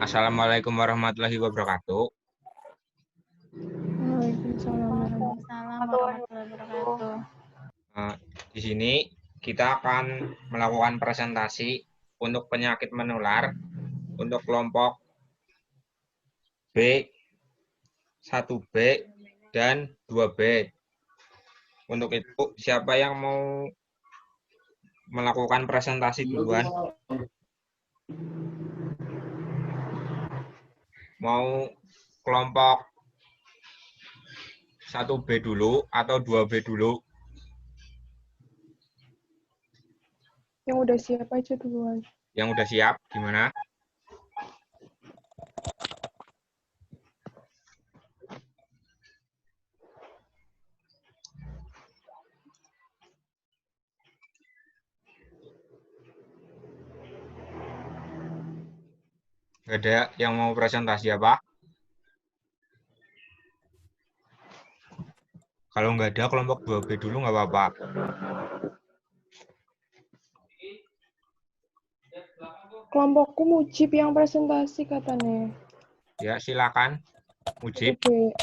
Assalamualaikum warahmatullahi wabarakatuh. Waalaikumsalam warahmatullahi wabarakatuh. Di sini kita akan melakukan presentasi untuk penyakit menular untuk kelompok B, 1B, dan 2B. Untuk itu, siapa yang mau melakukan presentasi duluan? Mau kelompok 1B dulu atau 2B dulu? Yang udah siap aja duluan. Yang udah siap, gimana? Nggak ada yang mau presentasi apa? Kalau nggak ada, kelompok 2B dulu nggak apa-apa. Kelompokku Mujib yang presentasi katanya. Ya, silakan. Mujib. Oke.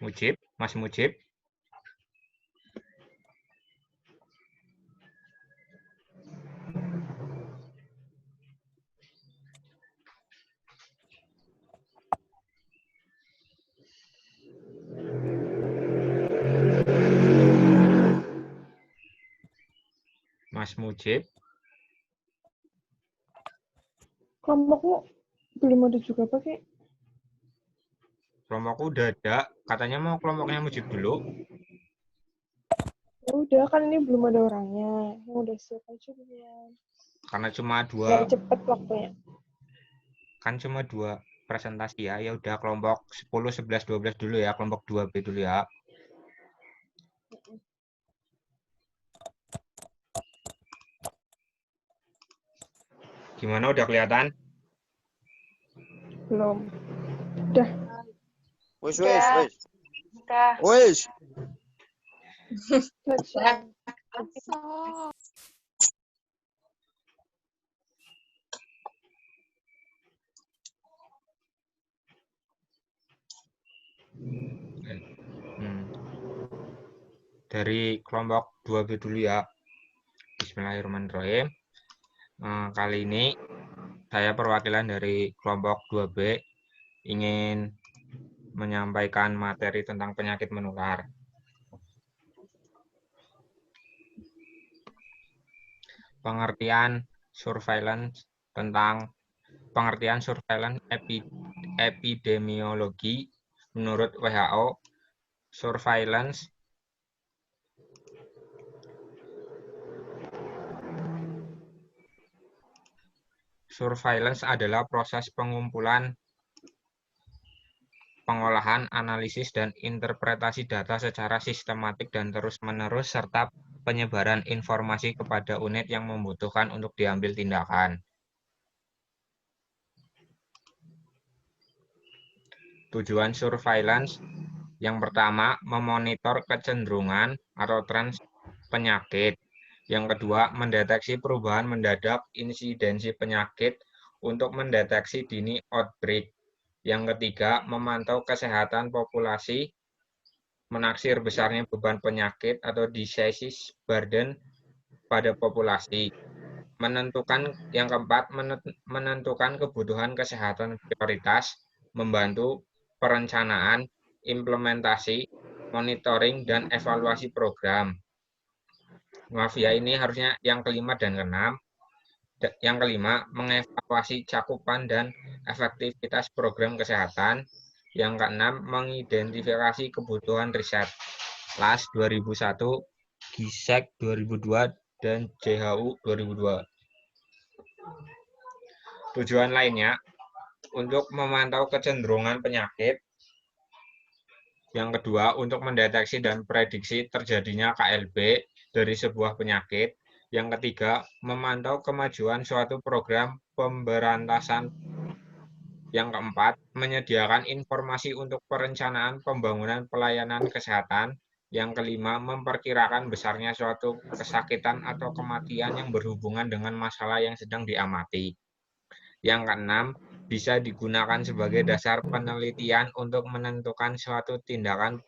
Mujib, Mas Mujib. Mas Mujib. Kelompokmu belum ada juga pakai. Kelompokku udah ada. Katanya mau kelompoknya Mujib dulu. Ya udah, kan ini belum ada orangnya. Yang udah siap aja duluan. Karena cuma Biar dua, cepet waktunya. kan cuma dua presentasi ya. Ya udah kelompok 10, 11, 12 dulu ya. Kelompok 2B dulu ya. Gimana, udah kelihatan? Belum. Udah. Wis. Udah. Dari kelompok 2B dulu ya. Bismillahirrahmanirrahim. Kali ini saya perwakilan dari kelompok 2B ingin menyampaikan materi tentang penyakit menular. Pengertian surveillance epidemiologi menurut WHO. Surveillance adalah proses pengumpulan, pengolahan, analisis, dan interpretasi data secara sistematik dan terus-menerus, serta penyebaran informasi kepada unit yang membutuhkan untuk diambil tindakan. Tujuan surveillance yang pertama, memonitor kecenderungan atau tren penyakit. Yang kedua, mendeteksi perubahan mendadak insidensi penyakit untuk mendeteksi dini outbreak. Yang ketiga, memantau kesehatan populasi, menaksir besarnya beban penyakit atau disease burden pada populasi. Yang keempat, menentukan kebutuhan kesehatan prioritas, membantu perencanaan, implementasi, monitoring, dan evaluasi program. Maaf ya, ini harusnya yang kelima dan keenam. Yang kelima, mengevaluasi cakupan dan efektivitas program kesehatan. Yang keenam, mengidentifikasi kebutuhan riset. LAS 2001, GISEK 2002, dan JHU 2002. Tujuan lainnya, untuk memantau kecenderungan penyakit, Yang kedua, untuk mendeteksi dan prediksi terjadinya KLB dari sebuah penyakit. Yang ketiga, memantau kemajuan suatu program pemberantasan. Yang keempat, menyediakan informasi untuk perencanaan pembangunan pelayanan kesehatan. Yang kelima, memperkirakan besarnya suatu kesakitan atau kematian yang berhubungan dengan masalah yang sedang diamati. Yang keenam, bisa digunakan sebagai dasar penelitian untuk menentukan suatu tindakan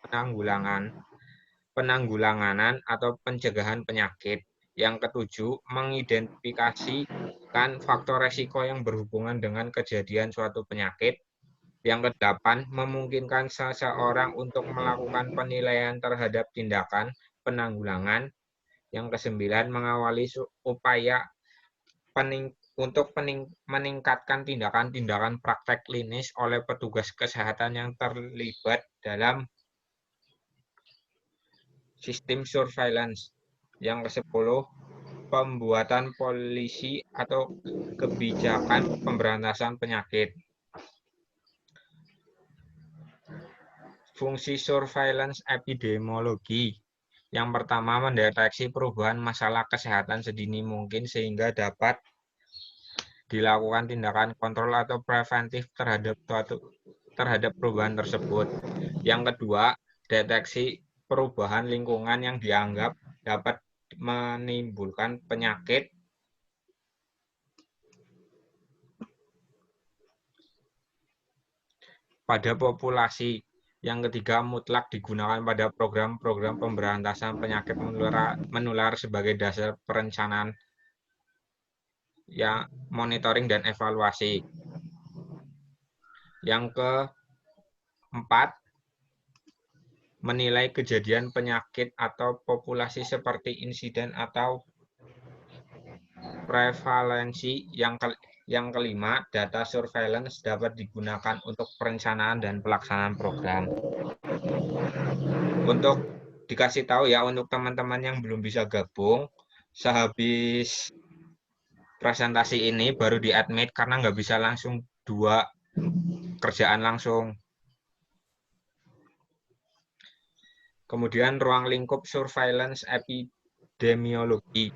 penanggulangan atau pencegahan penyakit. Yang ketujuh, mengidentifikasikan faktor resiko yang berhubungan dengan kejadian suatu penyakit. Yang kedelapan, memungkinkan seseorang untuk melakukan penilaian terhadap tindakan penanggulangan. Yang kesembilan, mengawali upaya meningkatkan tindakan-tindakan praktek klinis oleh petugas kesehatan yang terlibat dalam sistem surveillance. Yang ke-10, pembuatan polisi atau kebijakan pemberantasan penyakit. Fungsi surveillance epidemiologi. Yang pertama, mendeteksi perubahan masalah kesehatan sedini mungkin sehingga dapat dilakukan tindakan kontrol atau preventif terhadap perubahan tersebut. Yang kedua, deteksi perubahan lingkungan yang dianggap dapat menimbulkan penyakit pada populasi. Yang ketiga, mutlak digunakan pada program-program pemberantasan penyakit menular sebagai dasar perencanaan, ya, monitoring dan evaluasi. Yang keempat, menilai kejadian penyakit atau populasi seperti insiden atau prevalensi. Yang kelima, data surveillance dapat digunakan untuk perencanaan dan pelaksanaan program. Untuk dikasih tahu ya, untuk teman-teman yang belum bisa gabung, sehabis presentasi ini baru di-admit karena nggak bisa langsung 2 kerjaan langsung. Kemudian ruang lingkup surveillance epidemiologi.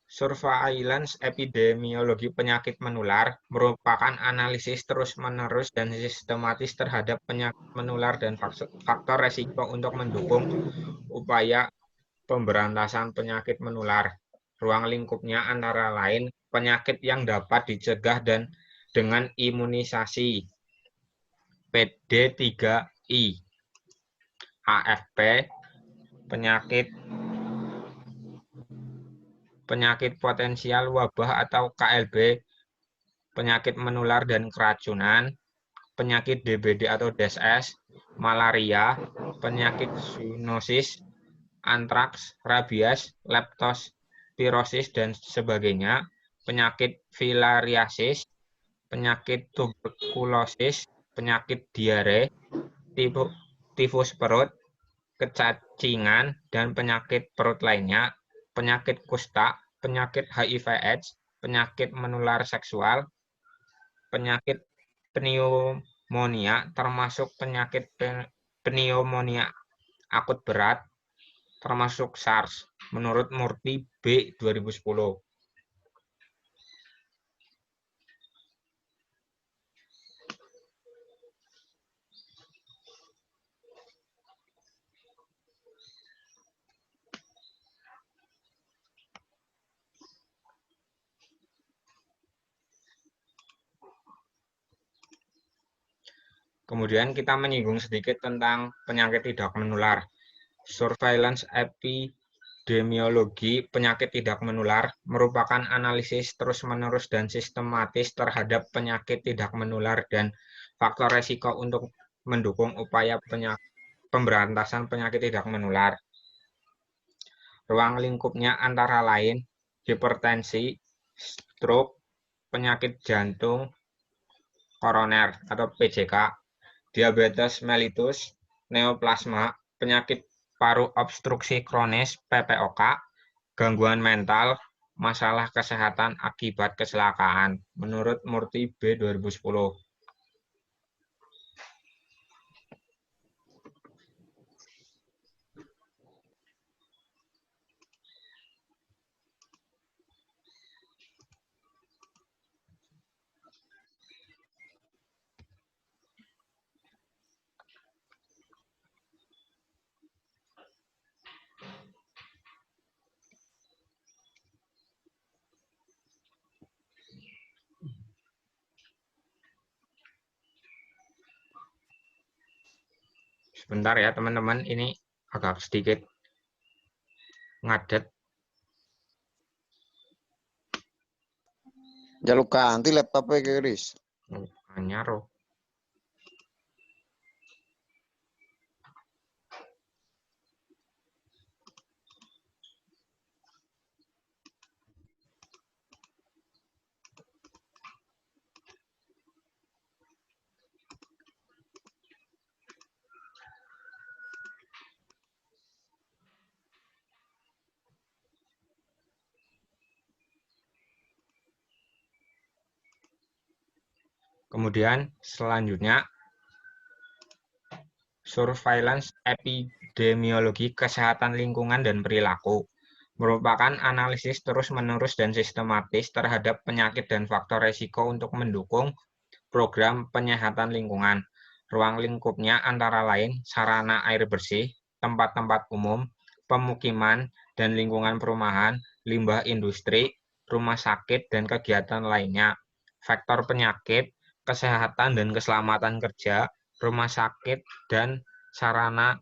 Surveillance epidemiologi penyakit menular merupakan analisis terus-menerus dan sistematis terhadap penyakit menular dan faktor resiko untuk mendukung upaya pemberantasan penyakit menular. Ruang lingkupnya antara lain penyakit yang dapat dicegah dan dengan imunisasi, PD3I, AFP, penyakit potensial wabah atau KLB, penyakit menular dan keracunan, penyakit DBD atau DSS, malaria, penyakit zoonosis, antraks, rabies, leptospirosis, dan sebagainya, penyakit filariasis, penyakit tuberkulosis, penyakit diare, tifus perut, kecacingan, dan penyakit perut lainnya, penyakit kusta, penyakit HIV/AIDS, penyakit menular seksual, penyakit pneumonia, termasuk penyakit pneumonia akut berat, termasuk SARS, menurut Murty B. 2010. Kemudian kita menyinggung sedikit tentang penyakit tidak menular. Surveillance epidemiologi penyakit tidak menular merupakan analisis terus-menerus dan sistematis terhadap penyakit tidak menular dan faktor resiko untuk mendukung upaya pemberantasan penyakit tidak menular. Ruang lingkupnya antara lain hipertensi, stroke, penyakit jantung koroner atau PJK, diabetes mellitus, neoplasma, penyakit paru obstruksi kronis PPOK, gangguan mental, masalah kesehatan akibat kecelakaan, menurut Murty B. 2010. Sebentar ya teman-teman, ini agak sedikit ngadet. Jaluk ganti laptopnya Chris. Anyar. Kemudian selanjutnya surveillance epidemiologi kesehatan lingkungan dan perilaku merupakan analisis terus-menerus dan sistematis terhadap penyakit dan faktor resiko untuk mendukung program penyehatan lingkungan. Ruang lingkupnya antara lain sarana air bersih, tempat-tempat umum, pemukiman dan lingkungan perumahan, limbah industri, rumah sakit, dan kegiatan lainnya. Faktor penyakit, kesehatan dan keselamatan kerja, rumah sakit, dan sarana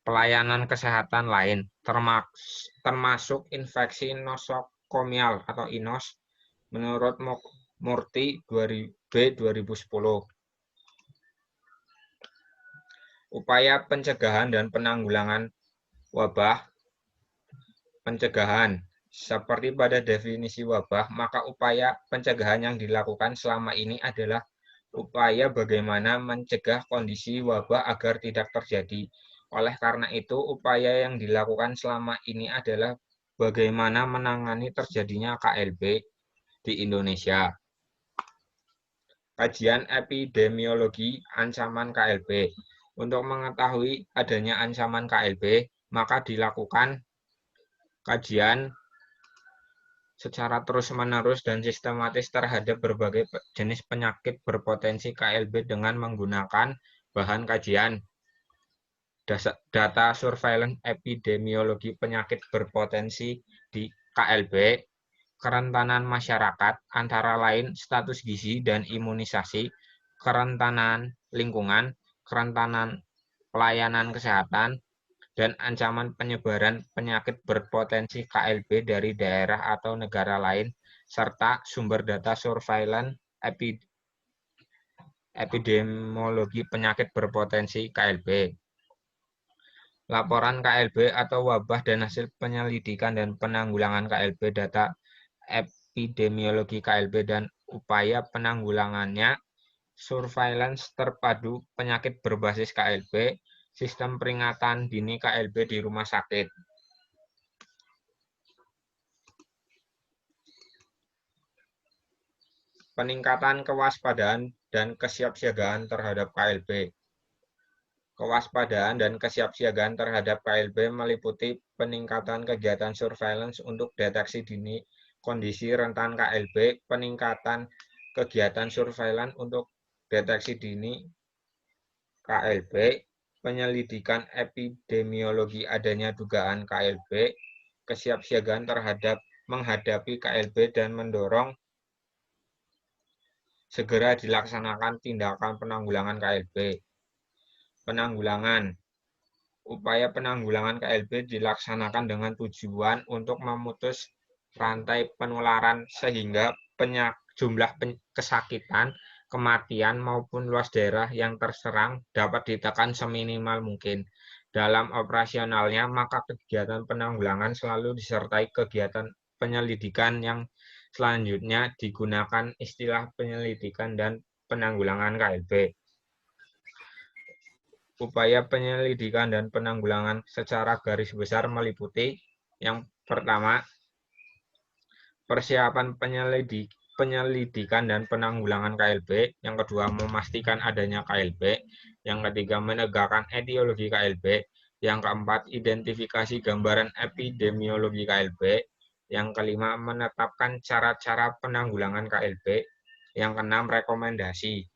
pelayanan kesehatan lain, termasuk infeksi nosokomial atau INOS, menurut Murti B. 2010. Upaya pencegahan dan penanggulangan wabah. Pencegahan. Seperti pada definisi wabah, maka upaya pencegahan yang dilakukan selama ini adalah upaya bagaimana mencegah kondisi wabah agar tidak terjadi. Oleh karena itu, upaya yang dilakukan selama ini adalah bagaimana menangani terjadinya KLB di Indonesia. Kajian epidemiologi ancaman KLB. Untuk mengetahui adanya ancaman KLB, maka dilakukan kajian secara terus-menerus dan sistematis terhadap berbagai jenis penyakit berpotensi KLB dengan menggunakan bahan kajian, data surveillance epidemiologi penyakit berpotensi di KLB, kerentanan masyarakat, antara lain status gizi dan imunisasi, kerentanan lingkungan, kerentanan pelayanan kesehatan, dan ancaman penyebaran penyakit berpotensi KLB dari daerah atau negara lain, serta sumber data surveillance epidemiologi penyakit berpotensi KLB. Laporan KLB atau wabah dan hasil penyelidikan dan penanggulangan KLB, data epidemiologi KLB dan upaya penanggulangannya, surveillance terpadu penyakit berbasis KLB, sistem peringatan dini KLB di rumah sakit. Peningkatan kewaspadaan dan kesiapsiagaan terhadap KLB. Kewaspadaan dan kesiapsiagaan terhadap KLB meliputi peningkatan kegiatan surveillance untuk deteksi dini kondisi rentan KLB, peningkatan kegiatan surveillance untuk deteksi dini KLB, penyelidikan epidemiologi adanya dugaan KLB, kesiapsiagaan terhadap menghadapi KLB dan mendorong segera dilaksanakan tindakan penanggulangan KLB. Penanggulangan. Upaya penanggulangan KLB dilaksanakan dengan tujuan untuk memutus rantai penularan sehingga jumlah kesakitan, kematian maupun luas daerah yang terserang dapat ditekan seminimal mungkin. Dalam operasionalnya, maka kegiatan penanggulangan selalu disertai kegiatan penyelidikan yang selanjutnya digunakan istilah penyelidikan dan penanggulangan KLB. Upaya penyelidikan dan penanggulangan secara garis besar meliputi yang pertama, persiapan penyelidikan dan penanggulangan KLB, yang kedua memastikan adanya KLB, yang ketiga menegakkan etiologi KLB, yang keempat identifikasi gambaran epidemiologi KLB, yang kelima menetapkan cara-cara penanggulangan KLB, yang keenam rekomendasi.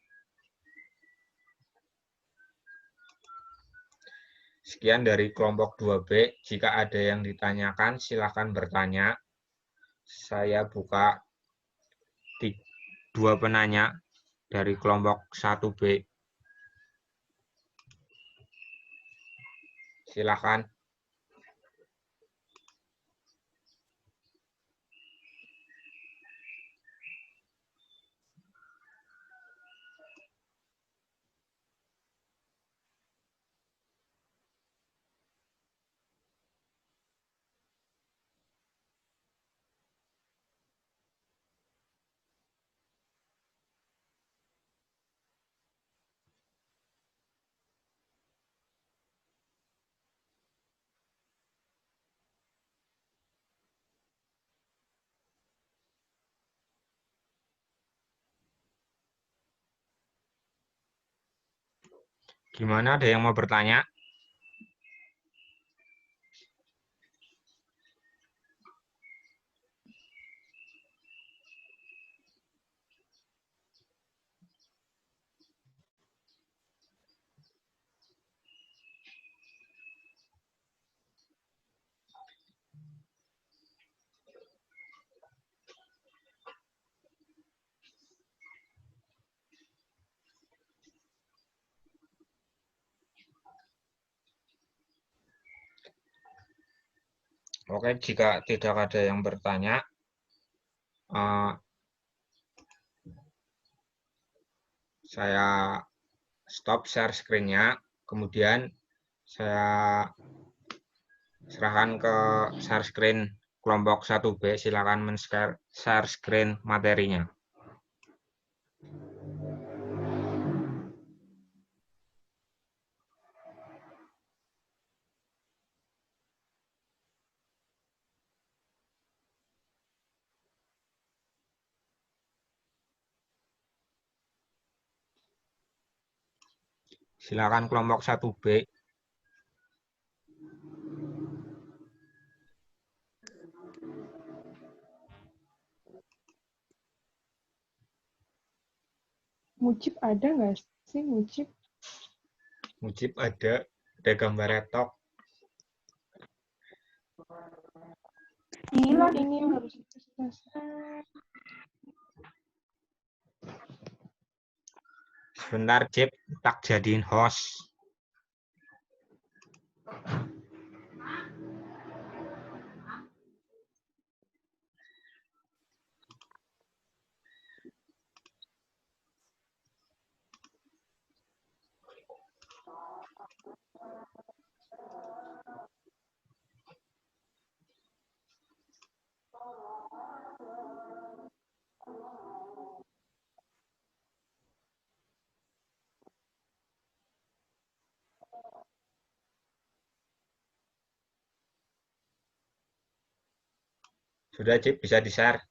Sekian dari kelompok 2B. Jika ada yang ditanyakan, silakan bertanya. Saya buka 2 penanya dari kelompok 1B. Silakan. Gimana, ada yang mau bertanya? Oke, jika tidak ada yang bertanya, saya stop share screen-nya, kemudian saya serahkan ke share screen kelompok 1B, silakan men-share screen materinya. Silakan kelompok 1B. Mujib ada nggak sih Mujib? Mujib ada gambar laptop. Ini yang harus selesai. Sebentar, Jip, tak jadiin host. Sudah, Jip, bisa di-share.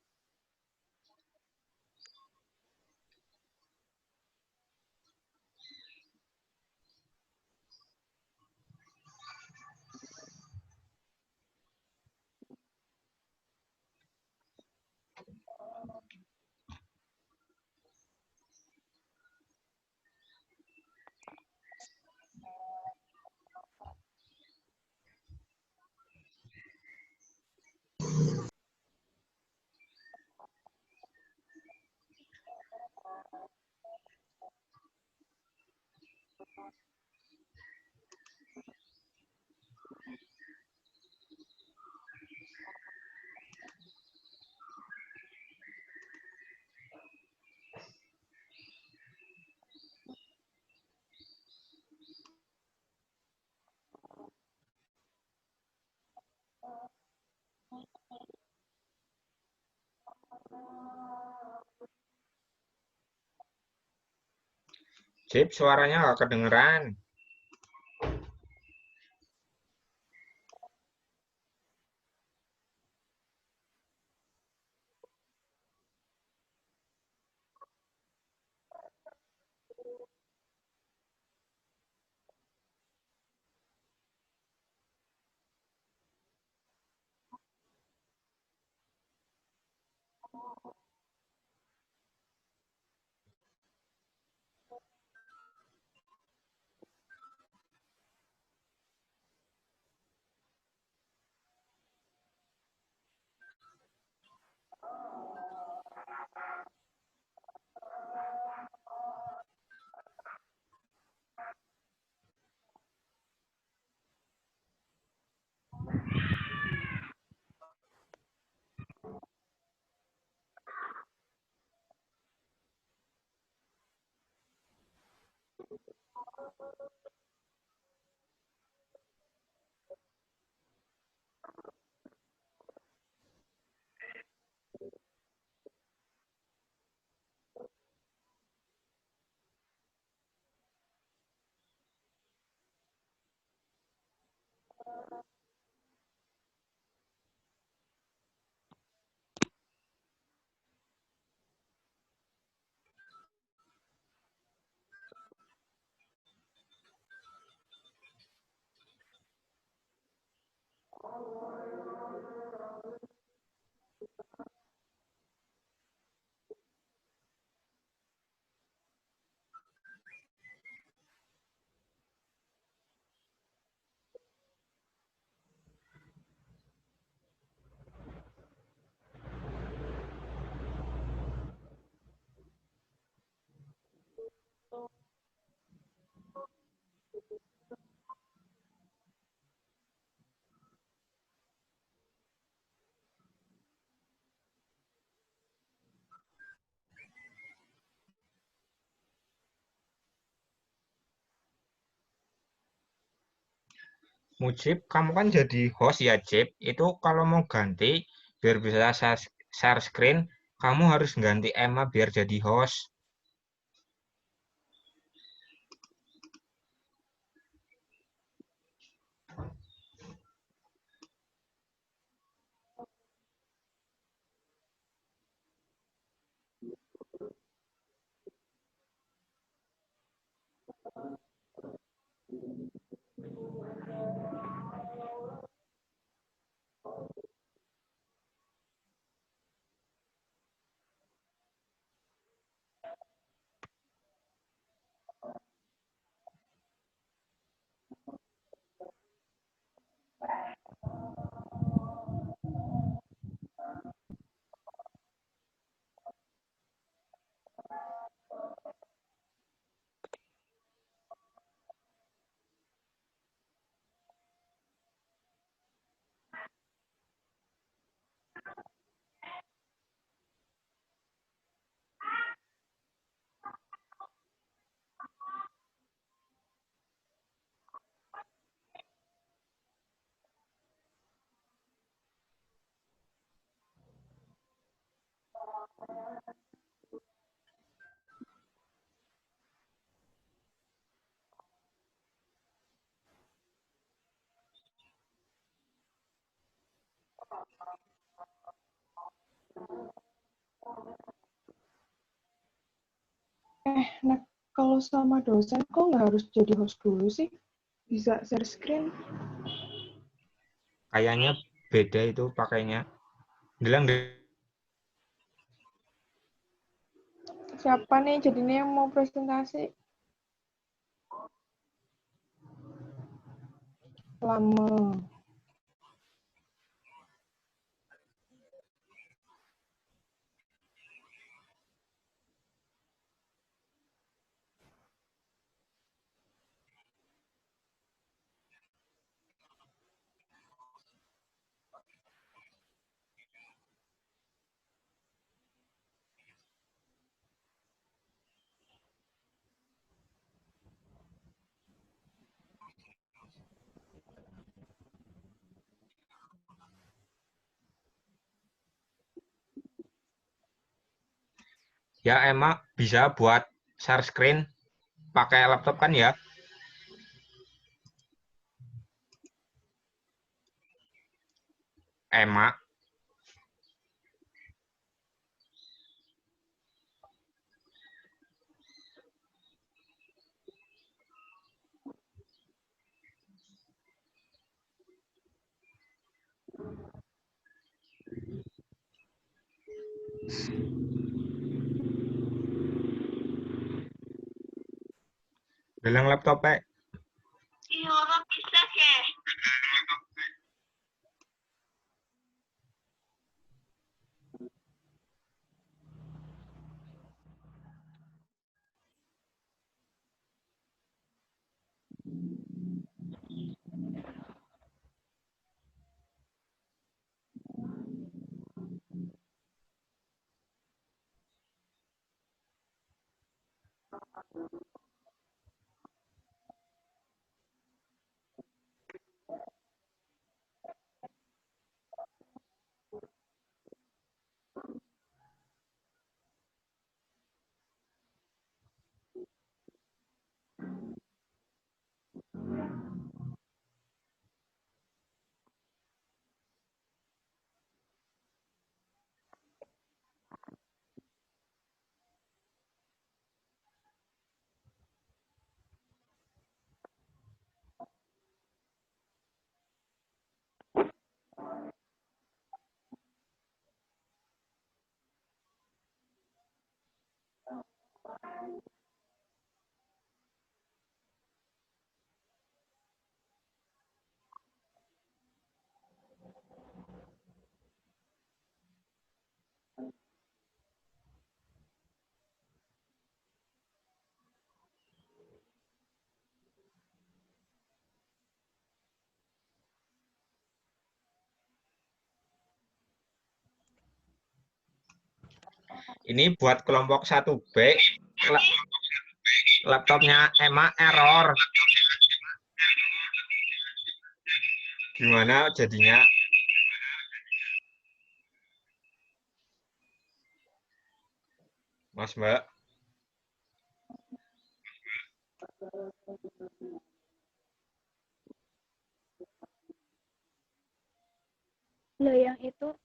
Jip, suaranya nggak kedengeran. Mujib, kamu kan jadi host ya, Jib. Itu kalau mau ganti, biar bisa share screen, kamu harus ganti Emma biar jadi host. Nah, kalau sama dosen kok nggak harus jadi host dulu sih? Bisa share screen? Kayaknya beda itu pakainya. Bilang deh. Siapa nih jadinya yang mau presentasi? Lama. Ya, Emma bisa buat share screen pakai laptop kan ya? Emma, bilang laptopnya. Iya, orang bisa ke. Ini buat kelompok 1B, laptopnya Emma error. Gimana jadinya? Mas Mbak? Loh, yang itu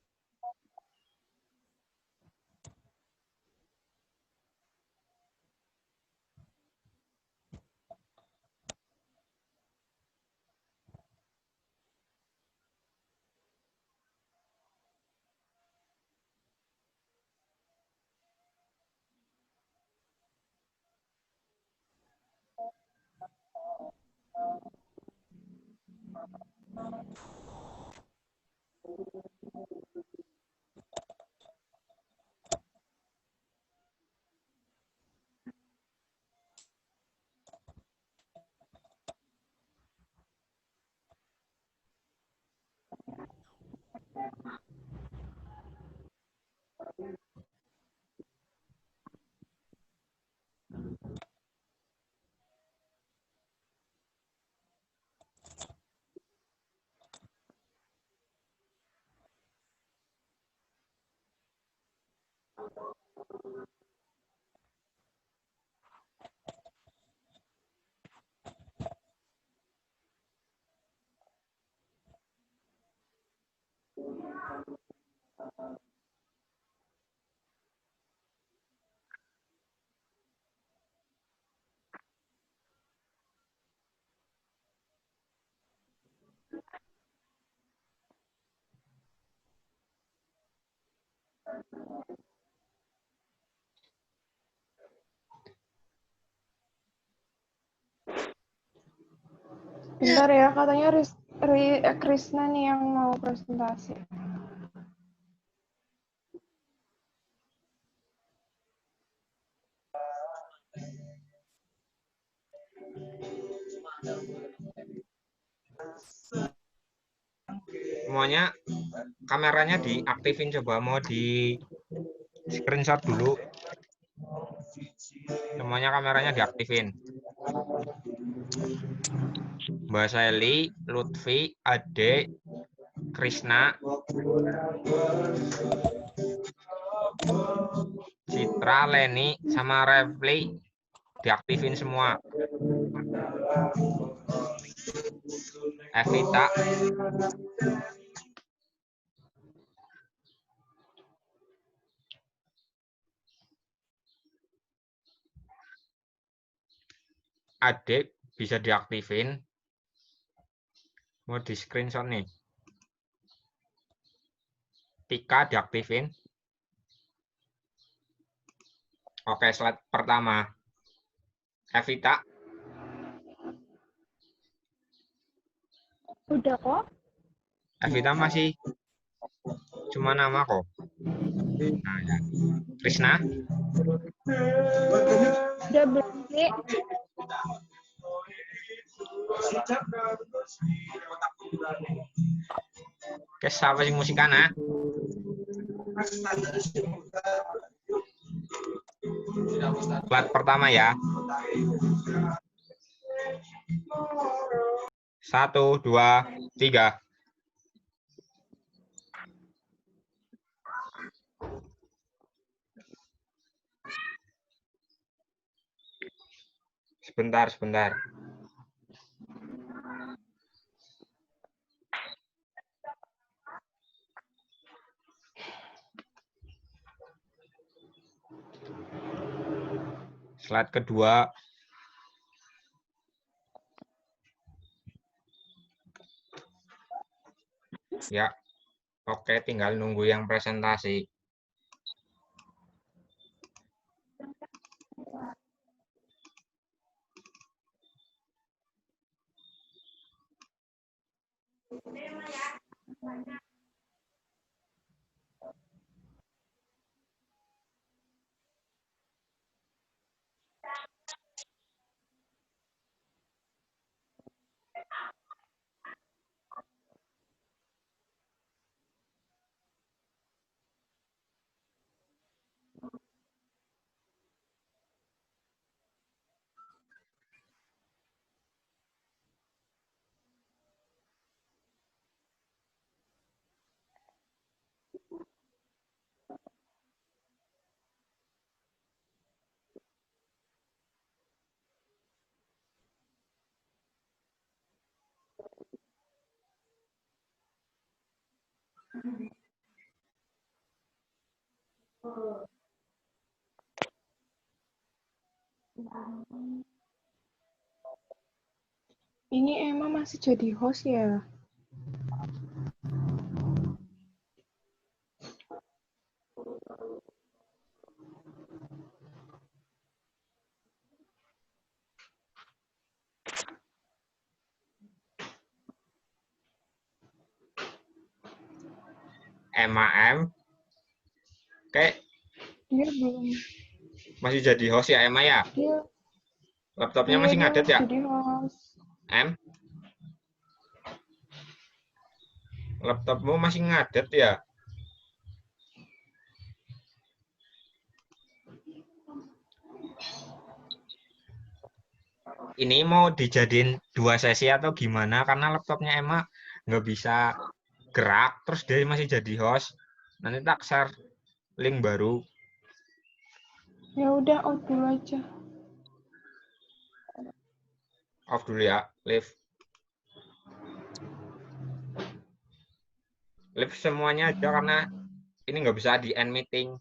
Bentar ya, katanya Krisna nih yang mau presentasi. Semuanya kameranya diaktifin, coba mau di screenshot dulu. Semuanya kameranya diaktifin. Mbak Sally, Lutfi, Ade, Krisna, Citra, Leni, sama Refli diaktifin semua. Evita. Adik bisa diaktifin. Mau di screenshot nih. Tika diaktifin. Oke, slide pertama. Evita. udah kok. Evita masih cuma nama kok. Nah, ya. Krisna. Udah belum sih? Oke, siapa sing musikana? Slide pertama ya. 1, 2, 3. Sebentar. Slide kedua. Ya, oke, tinggal nunggu yang presentasi. Ini Emma masih jadi host ya? M. Kayak Dia belum. masih jadi host ya Emma ya? Dia, Laptopnya iya, masih dia ngadet masih ya? jadi host. M? Laptopmu masih ngadet ya? Ini mau dijadiin 2 sesi atau gimana? Karena laptopnya Emma nggak bisa gerak, terus dia masih jadi host. Nanti tak share link baru. Ya udah, out dulu aja. Off dulu ya, leave. Leave semuanya aja karena ini nggak bisa di end meeting.